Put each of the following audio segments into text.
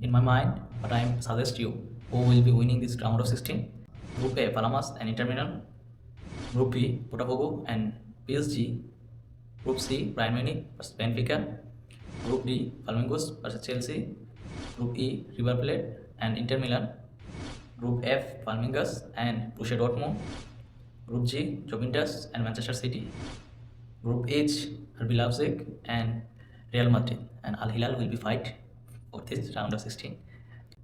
in my mind, but I suggest you who will be winning this round of 16. Group A, Palamas and Inter Milan. Group B, Botafogo and PSG. Group C, Bayern Munich versus Benfica. Group D, Flamingos versus Chelsea. Group E, River Plate and Inter Milan. Group F, Flamingos and Borussia Dortmund. Group G, Juventus and Manchester City. Group H, RB Leipzig and Real Madrid, and Al Hilal will be fight for this round of 16.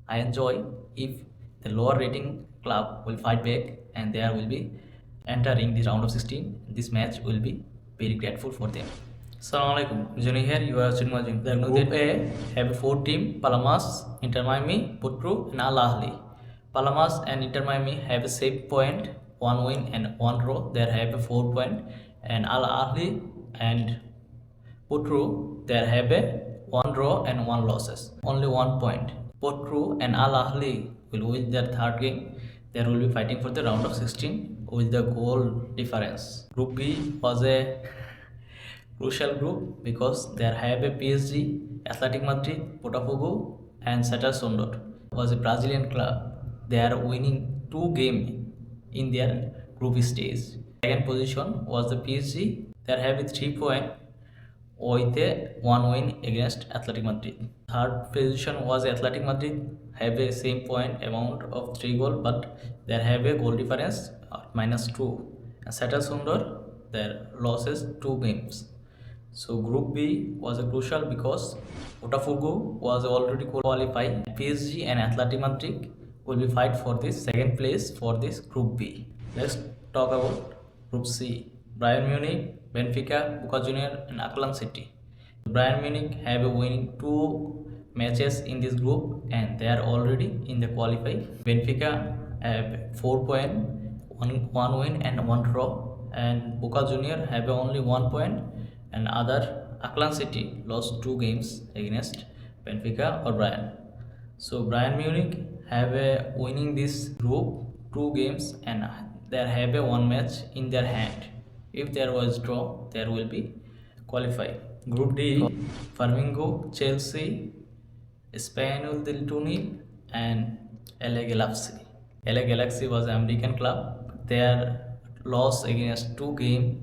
I enjoy if the lower rating club will fight back and they will be entering the round of 16. This match will be very grateful for them. Assalamualaikum. Johnny here. You are watching the Group A have four team: Palamas, Inter Miami, Porto, and Al Ahly. Palamas and Inter Miami have a 7 point, 1 win and 1 draw. They have a 4 point, and Al Ahly and Porto they have a 1 draw and 1 losses. Only 1 point. Porto and Al Ahly will win their third game. They will be fighting for the round of 16 with the goal difference. Group B was a crucial group because there have a PSG, Athletic Madrid, Botafogo, and Sata Sondor. Was a Brazilian club. They are winning 2 games in their group stage. Second position was the PSG. They have a 3 point with a 1 win against Athletic Madrid. Third position was Athletic Madrid, have a same point amount of 3 goals, but they have a goal difference -2. And Sata Sondor, their losses 2 games. So Group B was a crucial because Botafogo was already qualified. PSG and Athletic Madrid will be fight for this second place for this Group B. Let's talk about Group C. Bayern Munich, Benfica, Boca Juniors, and Auckland City. Bayern Munich have a winning 2 matches in this group and they are already in the qualify. Benfica have 4 point, one win and 1 draw, and Boca Juniors have only 1 point, and other Auckland City lost 2 games against Benfica or Bayern. So Bayern Munich have a winning this group 2 games and they have a 1 match in their hand. If there was draw, there will be qualify. Group D, Flamingo, Chelsea, Espanyol del Tunil, and LA Galaxy. LA Galaxy was an American club. Their loss against 2 games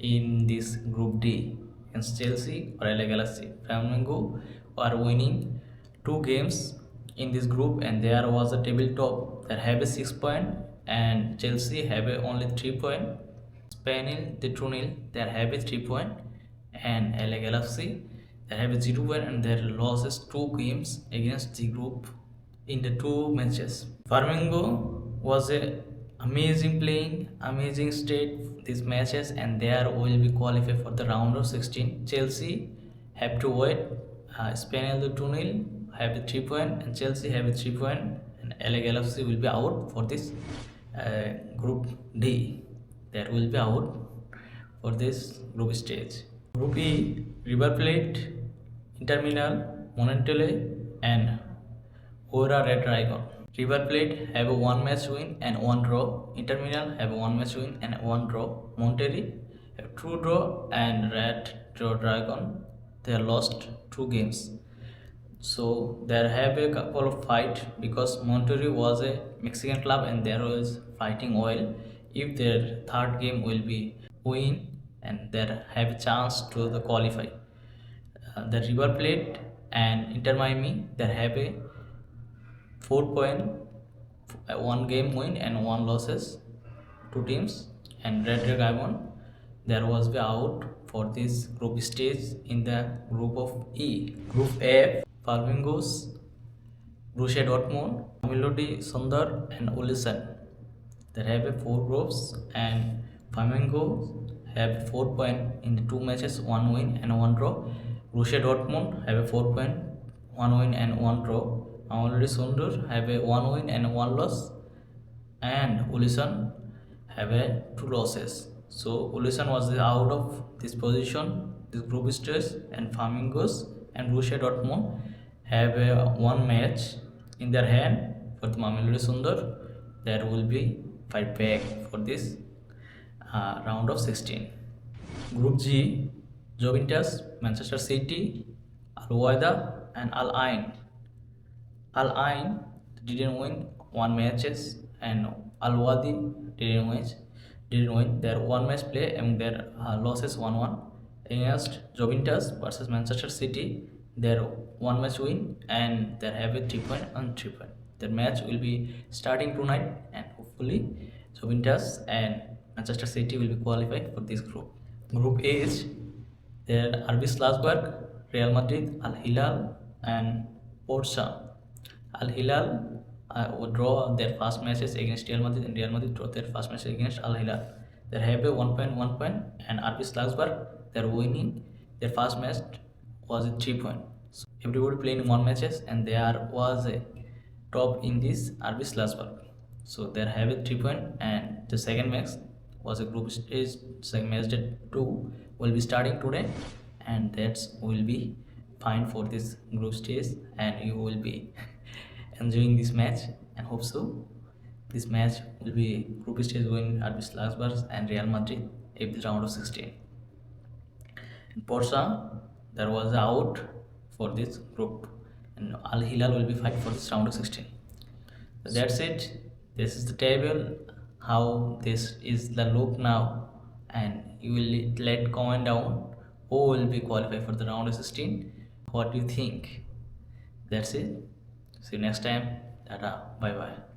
in this Group D against Chelsea or LA Galaxy. Flamingo are winning 2 games in this group and there was a tabletop that have a 6 point and Chelsea have a only 3 point. Espanyol de Tunil they have a 3 point and LA Galaxy they have a 0 point and their losses 2 games against the group in the 2 matches. Flamingo was a amazing playing, amazing state these matches and there will be qualified for the round of 16. Chelsea have to wait. Espanyol de Tunil have a 3 point and Chelsea have a 3 point and LA Galaxy will be out for this Group D. That will be out for this group stage. Group E, River Plate, Inter Milan, Montreal, and Ora Red Dragon. River Plate have a 1 match win and 1 draw. Inter Milan have a 1 match win and 1 draw. Monterrey have 2 draw and Red Dragon they lost 2 games. So there have a couple of fight because Monterrey was a Mexican club and there was fighting oil. If their third game will be win and they have a chance to the qualify. The River Plate and Inter Miami they have a 4 point, 1 game win and 1 losses, 2 teams, and Red Dragon there was be out for this group stage in the group of E. Group F, Flamingos, Borussia Dortmund, Mamelodi Sundar, and Olsen. They have a 4 groups and Flamingos have 4 point in the 2 matches, 1 win and 1 draw. Borussia Dortmund have a 4 point, 1 win and 1 draw. Mamelodi Sundar have a 1 win and 1 loss, and Olsen have a 2 losses. So Olsen was out of this position, this group stage, and Flamingos and Borussia Dortmund have a 1 match in their hand for the Mamelodi Sundar. There will be fight back for this round of 16. Group G, Juventus, Manchester City, Al Wahda, and Al Ain. Al Ain didn't win one matches and Al Wadi didn't win their one match play among their losses 1-1 against Juventus versus Manchester City. Their one match win and they have a 3 point on 3 point. Their match will be starting tonight and hopefully Juventus and Manchester City will be qualified for this group. Group A is there RB Salzburg, Real Madrid, Al Hilal, and Porto. Al Hilal would draw their first matches against Real Madrid, and Real Madrid draw their first matches against Al Hilal. They have a 1 point, and RB Salzburg they're winning. Their first match was a 3 point. So everybody playing one matches, and there was a top in this RB Salzburg. So they have a 3 point, and the second match was a group stage. Second match that 2 will be starting today, and that's will be fine for this group stage, and you will be enjoying this match and hope so. This match will be group stage going RB Salzburg and Real Madrid in the round of 16. In Porto, there was a out for this group, and Al Hilal will be fight for this round of 16. So that's it. This is the table. How this is the look now, and you will let comment down who will be qualified for the round of 16. What do you think? That's it. See you next time. Tata. Bye bye.